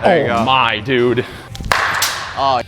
There you go. My dude. Oh.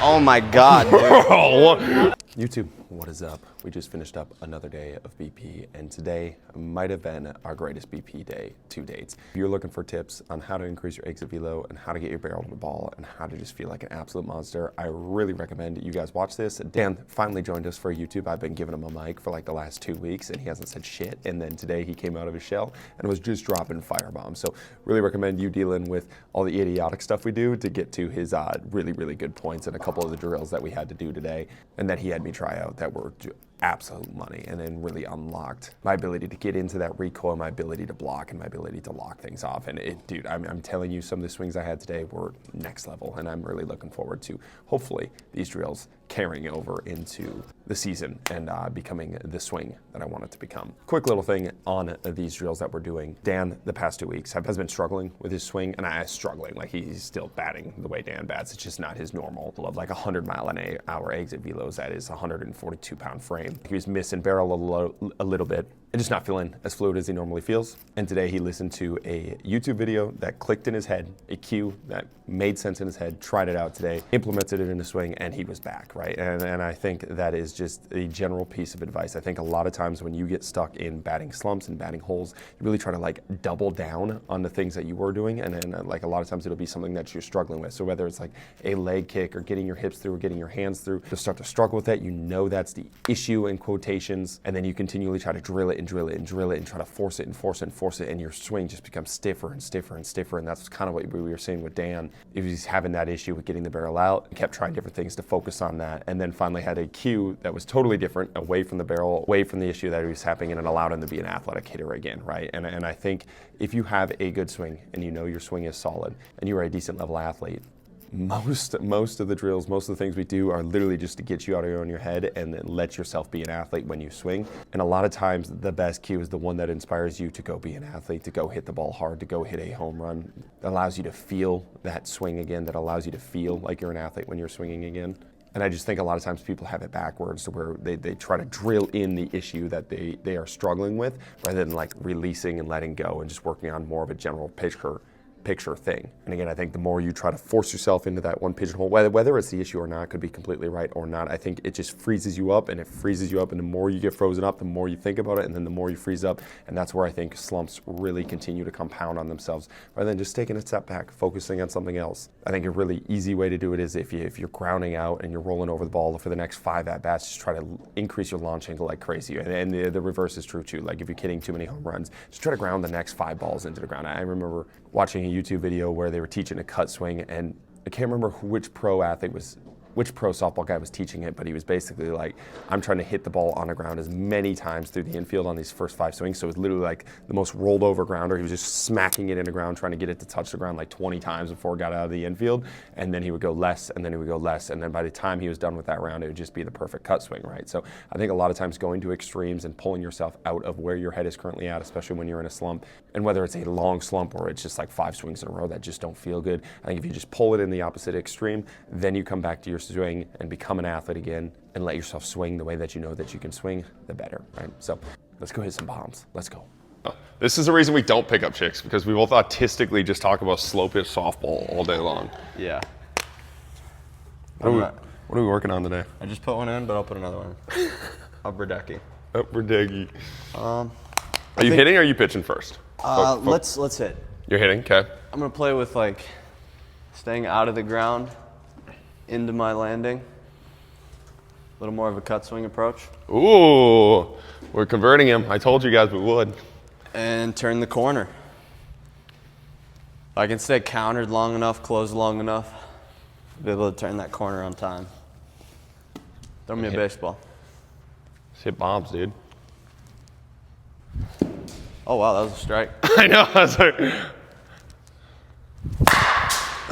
Oh my God, dude. YouTube, what is up? We just finished up another day of BP, and today might have been our greatest BP day to date. If you're looking for tips on how to increase your exit velo and how to get your barrel to the ball and how to just feel like an absolute monster, I really recommend you guys watch this. Dan finally joined us for YouTube. I've been giving him a mic for like the last 2 weeks, and he hasn't said shit. And then today he came out of his shell and was just dropping firebombs. So really recommend you dealing with all the idiotic stuff we do to get to his really, really good points and a couple of the drills that we had to do today and that he had me try out that were absolute money, and then really unlocked my ability to get into that recoil, my ability to block, and my ability to lock things off. And dude, I'm telling you, some of the swings I had today were next level, and I'm really looking forward to hopefully these drills carrying over into the season and becoming the swing that I want it to become. Quick little thing on these drills that we're doing. Dan, the past 2 weeks, has been struggling with his swing, and I struggling. Like, he's still batting the way Dan bats. It's just not his normal of like 100-mile-an-hour exit velos. That is 142-pound frame. He was missing barrel a little bit and just not feeling as fluid as he normally feels. And today he listened to a YouTube video that clicked in his head, a cue that made sense in his head, tried it out today, implemented it in a swing, and he was back, right? And I think that is just a general piece of advice. I think a lot of times when you get stuck in batting slumps and batting holes, you really try to like double down on the things that you were doing, and then like a lot of times it'll be something that you're struggling with. So whether it's like a leg kick or getting your hips through or getting your hands through, you'll start to struggle with that. You know that's the issue in quotations, and then you continually try to drill it and drill it and drill it and try to force it and force it and force it, and your swing just becomes stiffer and stiffer and stiffer. And that's kind of what we were seeing with Dan. If he's having that issue with getting the barrel out, kept trying different things to focus on that, and then finally had a cue that was totally different, away from the barrel, away from the issue that he was having, and it allowed him to be an athletic hitter again, right? And I think if you have a good swing and you know your swing is solid and you are a decent level athlete, most of the drills, most of the things we do are literally just to get you out of your head and then let yourself be an athlete when you swing. And a lot of times the best cue is the one that inspires you to go be an athlete, to go hit the ball hard, to go hit a home run, that allows you to feel that swing again, that allows you to feel like you're an athlete when you're swinging again. And I just think a lot of times people have it backwards to where they try to drill in the issue that they are struggling with rather than like releasing and letting go and just working on more of a general picture thing. And again, I think the more you try to force yourself into that one pigeonhole, whether it's the issue or not, could be completely right or not, I think it just freezes you up, and it freezes you up, and the more you get frozen up, the more you think about it, and then the more you freeze up, and that's where I think slumps really continue to compound on themselves, rather than just taking a step back, focusing on something else. I think a really easy way to do it is if you're grounding out and you're rolling over the ball for the next 5 at-bats, just try to increase your launch angle like crazy. And the reverse is true too. Like if you're hitting too many home runs, just try to ground the next 5 balls into the ground. I remember watching a YouTube video where they were teaching a cut swing, and I can't remember which pro softball guy was teaching it, but he was basically like, I'm trying to hit the ball on the ground as many times through the infield on these first 5 swings. So it was literally like the most rolled over grounder. He was just smacking it in the ground, trying to get it to touch the ground like 20 times before it got out of the infield. And then he would go less, and then he would go less. And then by the time he was done with that round, it would just be the perfect cut swing, right? So I think a lot of times going to extremes and pulling yourself out of where your head is currently at, especially when you're in a slump, and whether it's a long slump or it's just like 5 swings in a row that just don't feel good, I think if you just pull it in the opposite extreme, then you come back to your swing and become an athlete again and let yourself swing the way that you know that you can swing, the better, right? So let's go hit some bombs. Let's go. This is the reason we don't pick up chicks, because we both autistically just talk about slow pitch softball all day long. Yeah. What are we working on today? I just put one in, but I'll put another one in. Upper decky. Upper decky. Are you hitting or are you pitching first? Let's hit. You're hitting, okay. I'm gonna play with like staying out of the ground into my landing. A little more of a cut swing approach. Ooh, we're converting him. I told you guys we would. And turn the corner. If I can stay countered long enough, close long enough, I'll be able to turn that corner on time. Throw me a baseball. Just hit bombs, dude. Oh wow, that was a strike. I know. I was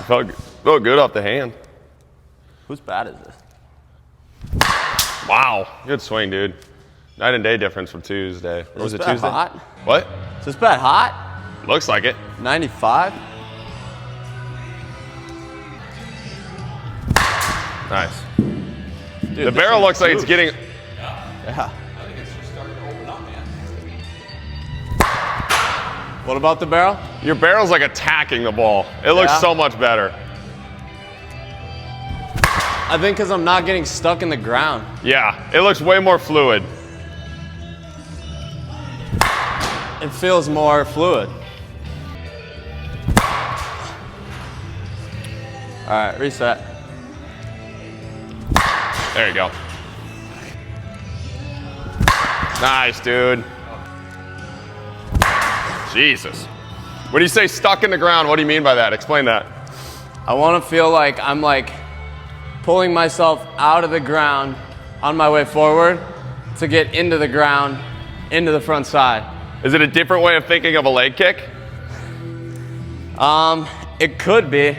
like, felt good off the hand. Whose bat is this? Wow, good swing, dude. Night and day difference from Tuesday. Or was it Tuesday? Hot? What? Is this bat hot? Looks like it. 95? Nice. Dude, the barrel looks like it's getting. Yeah. I think it's just starting to open up, man. What about the barrel? Your barrel's like attacking the ball. It looks Yeah. so much better. I think because I'm not getting stuck in the ground. Yeah, it looks way more fluid. It feels more fluid. All right, reset. There you go. Nice, dude. Jesus. When you say stuck in the ground, what do you mean by that? Explain that. I want to feel like I'm like pulling myself out of the ground on my way forward to get into the ground, into the front side. Is it a different way of thinking of a leg kick? It could be.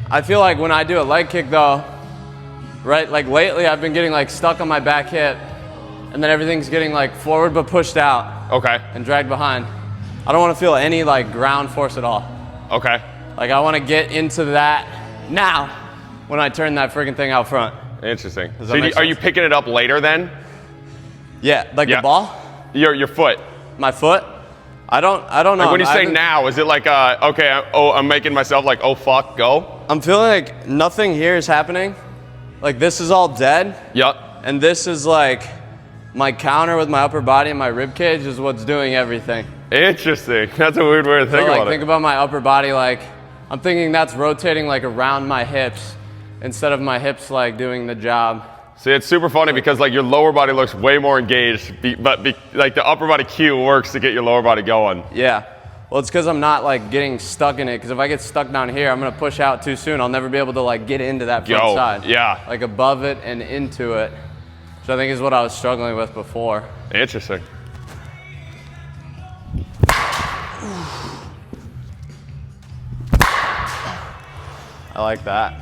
I feel like when I do a leg kick though, right, like lately I've been getting like stuck on my back hip and then everything's getting like forward but pushed out Okay. and dragged behind. I don't want to feel any like ground force at all. Okay. Like I want to get into that now when I turn that freaking thing out front. Interesting. Does So that make are you sense? picking it up later then? Yeah, like Yeah. the ball, Your foot. my foot. I don't know. Like when you I say haven't- now, is it like, okay, I'm making myself like, oh fuck, go? I'm feeling like nothing here is happening. Like this is all dead. Yup. And this is like my counter with my upper body and my rib cage is what's doing everything. Interesting. That's a weird way to So think like about think it. about my upper body like I'm thinking that's rotating like around my hips instead of my hips like doing the job. See, it's super funny because like your lower body looks way more engaged, but like the upper body cue works to get your lower body going. Yeah. Well, it's because I'm not like getting stuck in it. Because if I get stuck down here, I'm gonna push out too soon. I'll never be able to like get into that front Yo, side. yeah. Like above it and into it, which I think is what I was struggling with before. Interesting. I like that.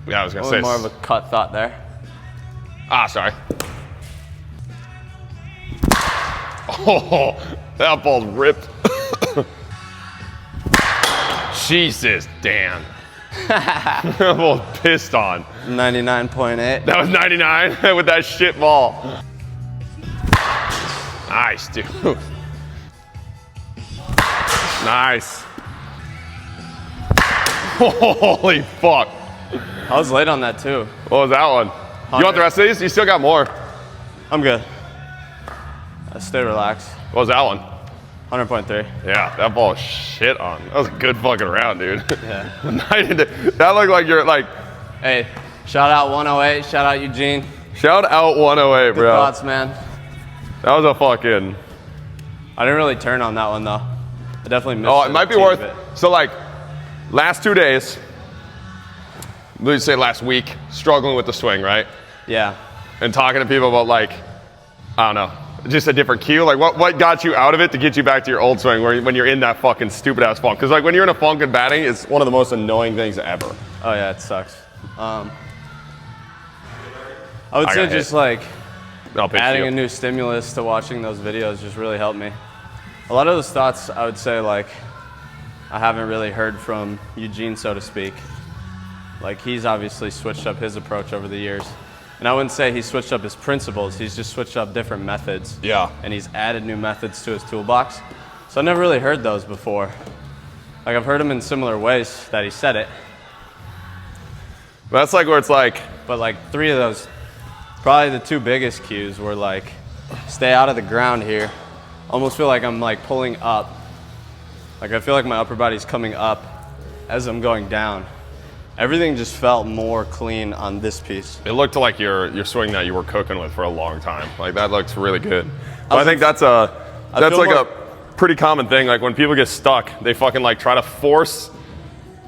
Yeah, I was gonna A say. little more of a cut thought there. Sorry. Oh, that ball's ripped. Jesus, Dan. That ball's pissed on. 99.8. That was 99 with that shit ball. Nice, dude. Nice. Holy fuck. I was late on that too. What was that one? You want the rest of these? You still got more. I'm good. Stay relaxed. What was that one? 100.3. Yeah, that ball is shit on. That was a good fucking round, dude. Yeah. That looked like you're like, Hey, shout out 108. Shout out Eugene. shout out 108, Good bro. thoughts, man. That was a fucking. I didn't really turn on that one though. I definitely missed Oh, it might be a teeny worth. bit. So like, last 2 days, let's say last week, struggling with the swing, right? Yeah. And talking to people about like, I don't know, just a different cue. Like what got you out of it to get you back to your old swing when you're in that fucking stupid ass funk? Because like when you're in a funk and batting, it's one of the most annoying things ever. Oh yeah, it sucks. I would I say got just hit. like I'll pitch adding you. a new stimulus to watching those videos just really helped me. A lot of those thoughts, I would say, like, I haven't really heard from Eugene, so to speak. Like, he's obviously switched up his approach over the years. And I wouldn't say he switched up his principles, he's just switched up different methods. Yeah. And he's added new methods to his toolbox. So I never really heard those before. Like, I've heard them in similar ways that he said it, That's like where it's like, but like 3 of those, probably the 2 biggest cues were like, stay out of the ground here. Almost feel like I'm like pulling up. Like I feel like my upper body's coming up as I'm going down. Everything just felt more clean on this piece. it looked like your swing that you were cooking with for a long time. Like that looks really good. But I think that's feel like more- a pretty common thing. Like when people get stuck, they fucking like try to force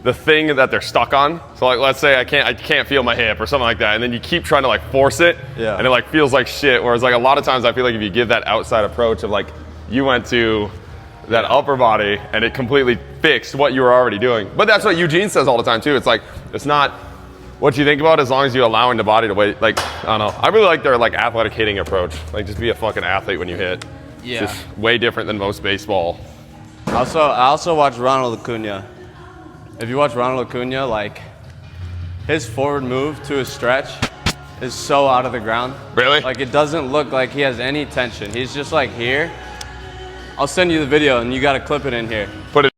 the thing that they're stuck on. So like let's say I can't feel my hip or something like that, and then you keep trying to like force it, Yeah. and it like feels like shit. Whereas like a lot of times I feel like if you give that outside approach of like you went to that upper body and it completely fixed what you were already doing. But that's what Eugene says all the time too. It's like it's not what you think about as long as you're allowing the body to wait. Like I don't know. I really like their like athletic hitting approach. Like just be a fucking athlete when you hit. Yeah. It's just way different than most baseball. I also watch Ronald Acuna. If you watch Ronald Acuna, like his forward move to his stretch is so out of the ground. Really? Like it doesn't look like he has any tension. He's just like here, I'll send you the video and you got to clip it in here. Put it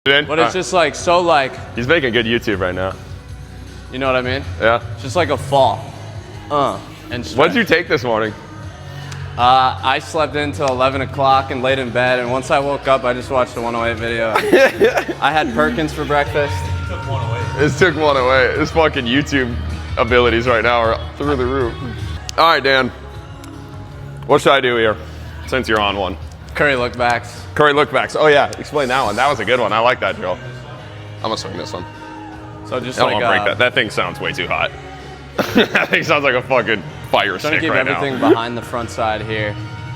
in. But it's just like, so like, He's making good YouTube right now. you know what I mean? Yeah. It's just like a fall. And stretch. What did you take this morning? I slept in till 11 o'clock and laid in bed, and once I woke up, I just watched the 108 video. I had Perkins for breakfast. This took one away. His fucking YouTube abilities right now are through the roof. All right, Dan. What should I do here since you're on one? Curry lookbacks. Curry lookbacks. Oh yeah, explain that one. That was a good one. I like that drill. I'm gonna swing this one. So just I don't like want to break that. That thing sounds way too hot. That thing sounds like a fucking fire trying stick to keep right everything now. behind the front side here.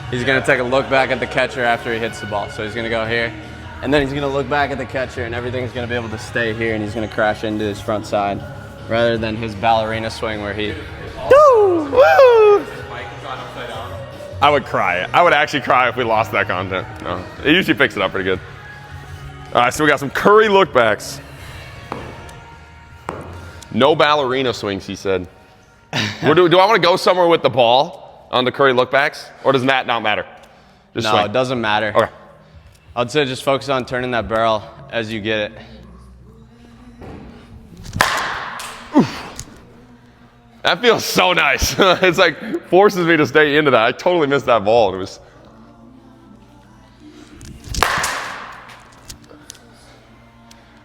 He's gonna take a look back at the catcher after he hits the ball. So he's gonna go here, and then he's gonna look back at the catcher, and everything's gonna be able to stay here, and he's gonna crash into his front side, rather than his ballerina swing where he. Woo! I would cry. I would actually cry if we lost that content. No, it usually picks it up pretty good. All right, so we got some Curry lookbacks. No ballerina swings, he said. Do I want to go somewhere with the ball on the Curry lookbacks, or does that not matter? Just No, swing. it doesn't matter. Okay. I'd say just focus on turning that barrel as you get it. That feels so nice. It's like forces me to stay into that. I totally missed that ball. It was.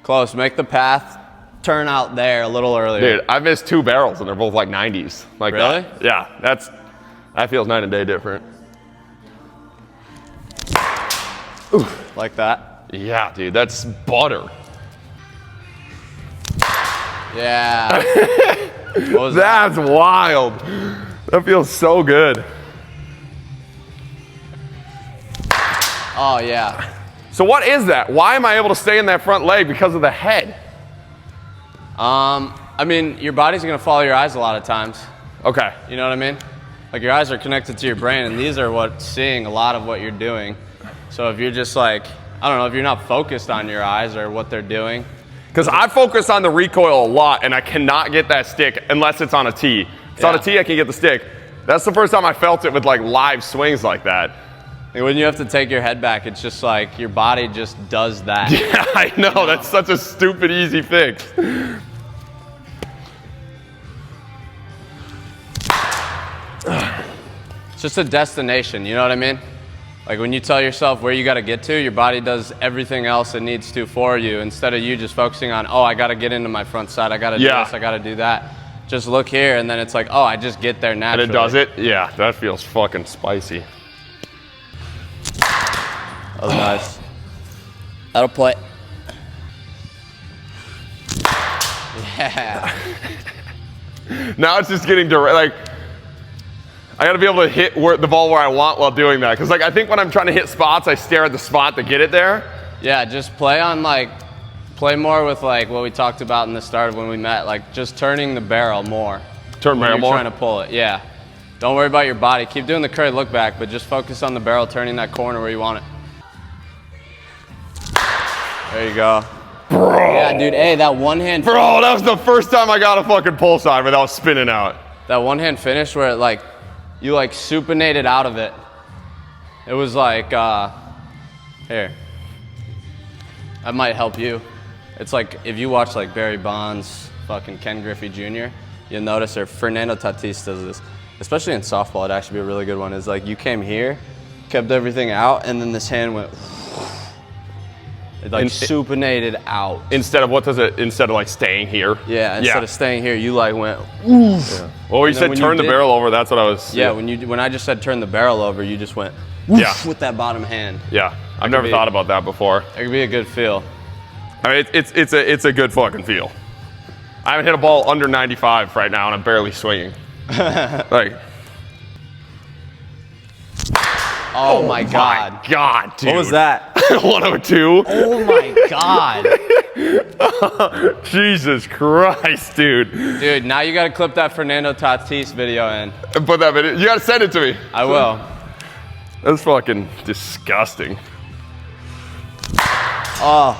Close. Make the path turn out there a little earlier. Dude, I missed 2 barrels and they're both like 90s. Like Really? that. Yeah, that feels night and day different. Like that. Yeah, dude, that's butter. Yeah. What was that? That's wild. That feels so good. Oh, yeah. So what is that? Why am I able to stay in that front leg? Because of the head. I mean, your body's gonna follow your eyes a lot of times. Okay. You know what I mean? Like your eyes are connected to your brain, and these are what's seeing a lot of what you're doing. So if you're just like, I don't know, if you're not focused on your eyes or what they're doing. Because I focus on the recoil a lot, and I cannot get that stick unless it's on a tee. If it's on a tee, I can get the stick. That's the first time I felt it with like live swings like that. And when you have to take your head back, it's just like your body just does that. Yeah, I know. That's such a stupid, easy fix. It's just a destination, you know what I mean? Like when you tell yourself where you got to get to, your body does everything else it needs to for you, instead of you just focusing on, oh, I got to get into my front side, I got to do this, I got to do that. Just look here, and then it's like, oh, I just get there naturally. And it does it? Yeah, that feels fucking spicy. That was nice. That'll play. Yeah. Now it's just getting direct. Like, I got to be able to hit the ball where I want while doing that. Because like I think when I'm trying to hit spots, I stare at the spot to get it there. Yeah, just play more with like what we talked about in the start of when we met, like just turning the barrel more. Turn barrel more? Trying to pull it, yeah. Don't worry about your body. Keep doing the curry look back, but just focus on the barrel turning that corner where you want it. There you go. Bro. Yeah, dude, hey, that one hand. Bro, that was the first time I got a fucking pull side without spinning out. That one hand finish where it like, you like supinated out of it. It was like, here. That might help you. It's like, if you watch like Barry Bonds, fucking Ken Griffey Jr., you'll notice, or Fernando Tatis does this, especially in softball, it'd actually be a really good one, is like you came here, kept everything out, and then this hand went, it like supinated out. Instead of like staying here? Yeah, instead of staying here, you like went, oof. Yeah. Well, when you said turn the barrel over, that's what I was. Yeah, when I just said turn the barrel over, you just went, woof, with that bottom hand. Yeah, I've never thought about that before. It could be a good feel. I mean, it's a good fucking feel. I haven't hit a ball under 95 right now, and I'm barely swinging. Like. Oh my God. My God, dude. What was that? 102. Oh my God. Jesus Christ, dude. Dude, now you gotta clip that Fernando Tatis video in. Put that video. You gotta send it to me. I will. That's fucking disgusting. Oh.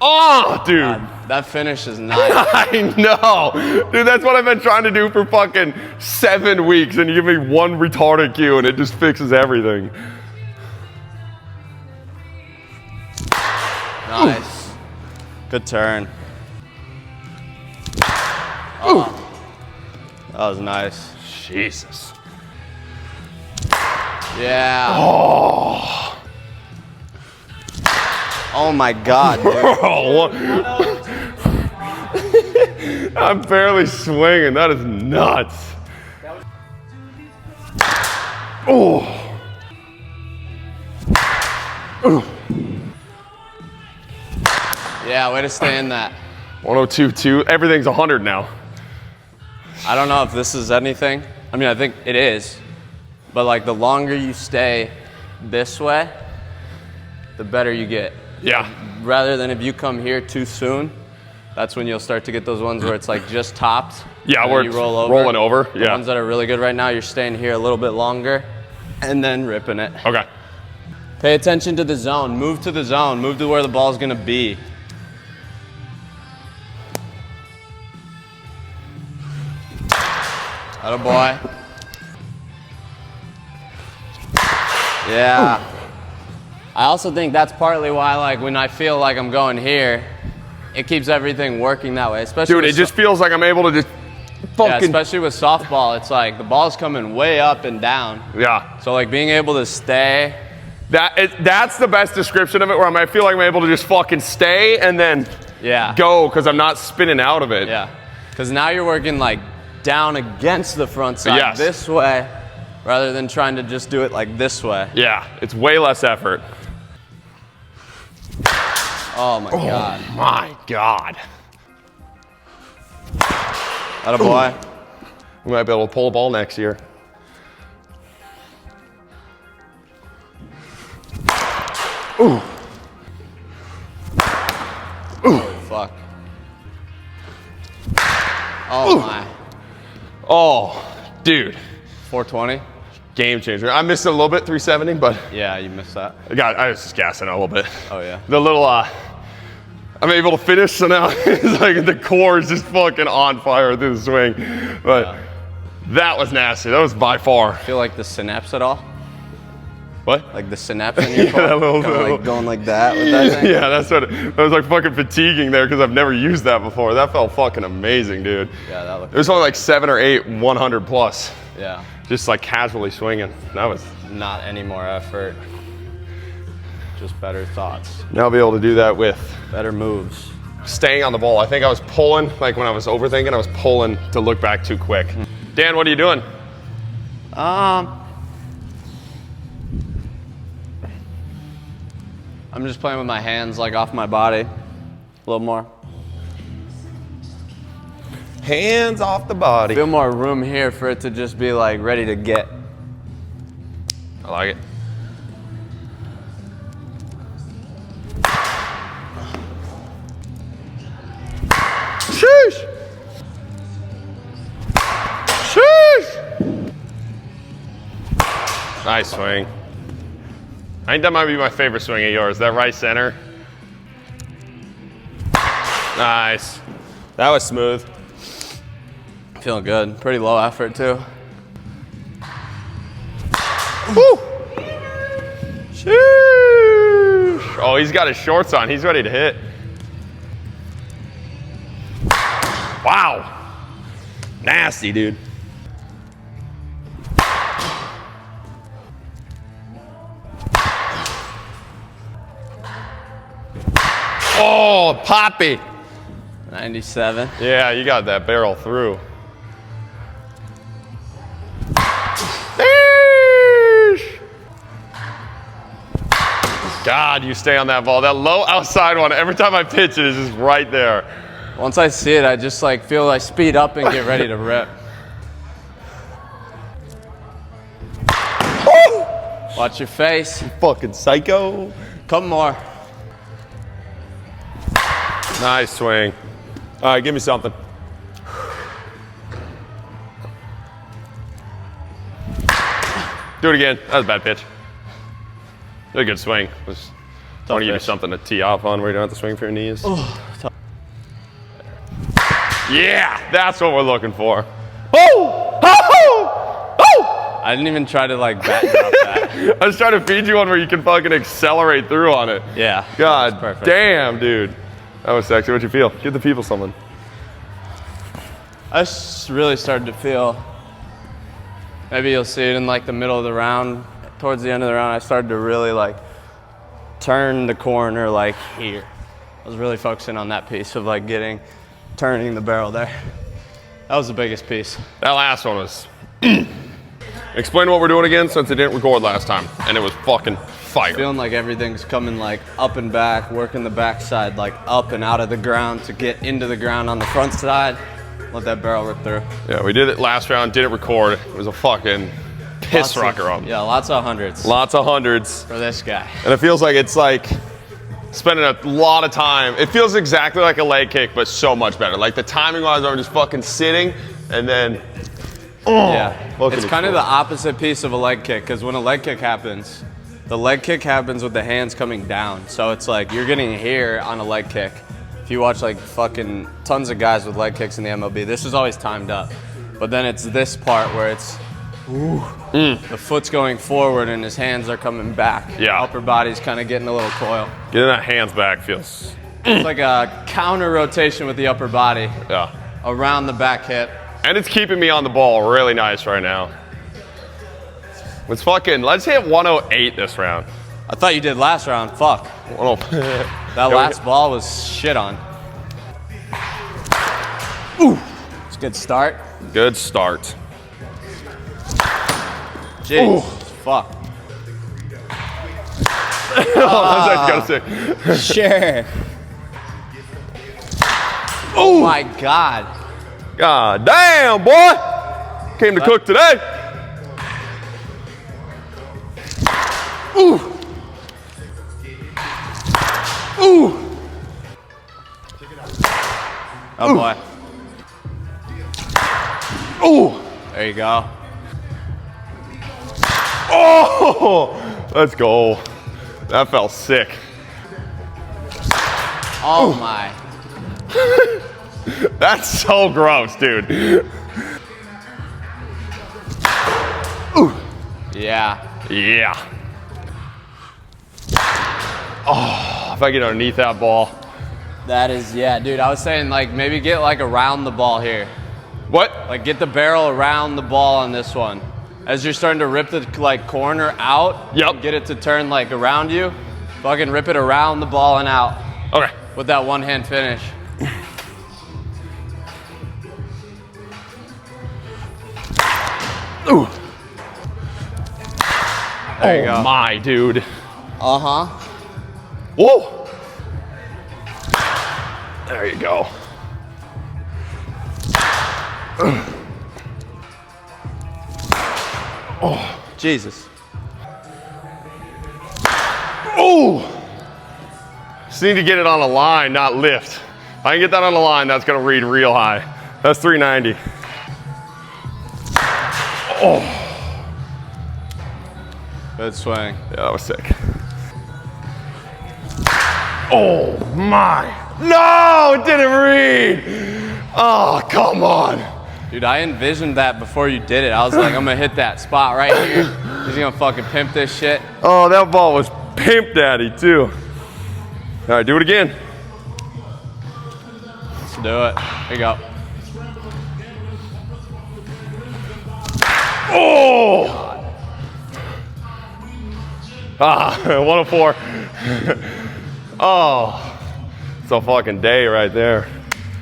Oh, dude. God. That finish is nice. I know. Dude, that's what I've been trying to do for fucking 7 weeks, and you give me one retarded cue, and it just fixes everything. Nice. Good turn. Oh. That was nice. Jesus. Yeah. Oh. Oh my God, dude. I'm barely swinging. That is nuts. Oh. Yeah, way to stay in that. 102.2. Everything's 100 now. I don't know if this is anything. I mean, I think it is. But like the longer you stay this way, the better you get. Yeah. Rather than if you come here too soon, that's when you'll start to get those ones where it's like just topped. Yeah, where you it's roll over. rolling over. The Yeah. ones that are really good right now, you're staying here a little bit longer and then ripping it. Okay. Pay attention to the zone. Move to the zone. Move to where the ball's gonna be. Atta boy. Yeah. I also think that's partly why, like, when I feel like I'm going here, it keeps everything working that way. Especially Dude, it just feels like I'm able to just fucking. yeah, especially with softball, it's like the ball's coming way up and down. Yeah. So like being able to stay. That's the best description of it, where I feel like I'm able to just fucking stay and then Yeah. go because I'm not spinning out of it. Yeah. Because now you're working like down against the front side Yes. this way, rather than trying to just do it like this way. Yeah, it's way less effort. Oh my God. My God. Atta boy. We might be able to pull a ball next year. Ooh. Fuck. Oh my. Oh, dude. 420? Game changer. I missed it a little bit, 370, but Yeah, you missed that. I was just gassing it a little bit. Oh yeah. The little, I'm able to finish, so now it's like the core is just fucking on fire through the swing. But that was nasty. That was by far. Feel like the synapse at all? What? Like the synapse in your Yeah, core? that little- Like going like that with that thing? Yeah, that was like fucking fatiguing there because I've never used that before. That felt fucking amazing, dude. Yeah, that looked It was only like 7 or 8 100 plus, Yeah. just like casually swinging. That was. Not any more effort. Just better thoughts. Now I'll be able to do that with Better moves. staying on the ball. I think I was pulling, like when I was overthinking, I was pulling to look back too quick. Dan, what are you doing? I'm just playing with my hands like off my body. A little more. Hands off the body. Feel more room here for it to just be like ready to get. I like it. Sheesh. Sheesh. Nice swing. I think that might be my favorite swing of yours. That right center. Nice. That was smooth. Feeling good. Pretty low effort too. Woo! Sheesh. Oh, he's got his shorts on. He's ready to hit. Wow. Nasty, dude. Oh, Poppy. 97. Yeah, you got that barrel through. God, you stay on that ball. That low outside one, every time I pitch it, is just right there. Once I see it, I just like feel I speed up and get ready to rip. Watch your face. Fucking psycho. Couple more. Nice swing. All right, give me something. Do it again. That was a bad pitch. It was a good swing. I want to give you pitch. something to tee off on where you don't have to swing for your knees. Yeah, that's what we're looking for. Oh! Oh! Oh! I didn't even try to like back drop that. I was trying to feed you one where you can fucking accelerate through on it. Yeah. God perfect. damn, dude. That was sexy. What'd you feel? Give the people something. I really started to feel, maybe you'll see it in like the middle of the round, towards the end of the round, I started to really like turn the corner like here. I was really focusing on that piece of like turning the barrel there. That was the biggest piece. That last one was. Explain what we're doing again since it didn't record last time, and it was fucking fire. Feeling like everything's coming like up and back, working the backside like up and out of the ground to get into the ground on the front side. Let that barrel rip through. Yeah, we did it last round, didn't record. It was a fucking piss rocker up. Yeah, lots of hundreds. Lots of hundreds. For this guy. And it feels like it's like spending a lot of time. It feels exactly like a leg kick, but so much better. Like the timing wise, I'm just fucking sitting and then. Oh, yeah, it's kind of the opposite piece of a leg kick, because when a leg kick happens, the leg kick happens with the hands coming down. So it's like you're getting here on a leg kick. If you watch like fucking tons of guys with leg kicks in the MLB, this is always timed up. But then it's this part where it's, the foot's going forward and his hands are coming back. Yeah. Upper body's kind of getting a little coil. Getting that hands back feels. It's like a counter rotation with the upper body. Yeah. Around the back hip. And it's keeping me on the ball really nice right now. Let's hit 108 this round. I thought you did last round, fuck. That last ball was shit on. Ooh, it's a good start. Good start. Jeez, fuck. That's what I was gonna say. Sure. Oh my God. God damn, boy. Came to cook today. Ooh. Ooh. Oh boy. Ooh. There you go. Oh, let's go. That felt sick. Oh my. That's so gross, dude. Yeah. Yeah. Oh, if I get underneath that ball. That is, yeah, dude. I was saying like maybe get like around the ball here. What? Like get the barrel around the ball on this one. As you're starting to rip the like corner out. Yep. Get it to turn like around you. Fucking rip it around the ball and out. Okay. With that one hand finish. Ooh. There you go. My dude. Uh-huh. Whoa. There you go. Oh, Jesus. Oh. Just need to get it on a line, not lift. If I can get that on a line, that's gonna read real high. That's 390. Oh. Good swing. Yeah, that was sick. Oh my. No, it didn't read. Oh, come on. Dude, I envisioned that before you did it. I was like, I'm gonna hit that spot right here. He's gonna fucking pimp this shit. Oh, that ball was pimp daddy too. All right, do it again. Let's do it. There you go. Oh! Ah, 104. Oh, it's a fucking day right there.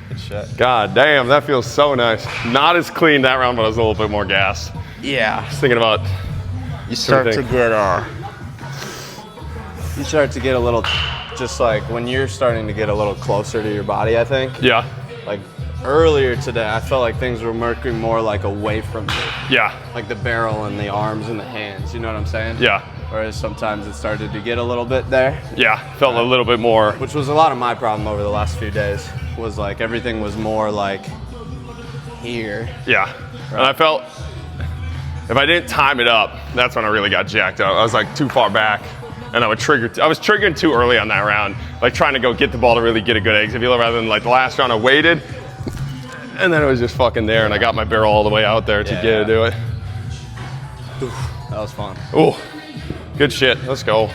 Good shit. God damn, that feels so nice. Not as clean that round, but I was a little bit more gassed. Yeah. Just thinking about. You start to get a little, just like when you're starting to get a little closer to your body, I think. Yeah. Like earlier today, I felt like things were working more like away from me. Yeah. Like the barrel and the arms and the hands, you know what I'm saying? Yeah. Whereas sometimes it started to get a little bit there. Yeah, felt a little bit more. Which was a lot of my problem over the last few days, was like everything was more like here. Yeah. Right. And I felt if I didn't time it up, that's when I really got jacked up. I was like too far back and I was triggering too early on that round, like trying to go get the ball to really get a good exit velo rather than like the last round I waited And then it was just fucking there, and I got my barrel all the way out there to get to do it. That was fun. Oh, good shit. Let's go.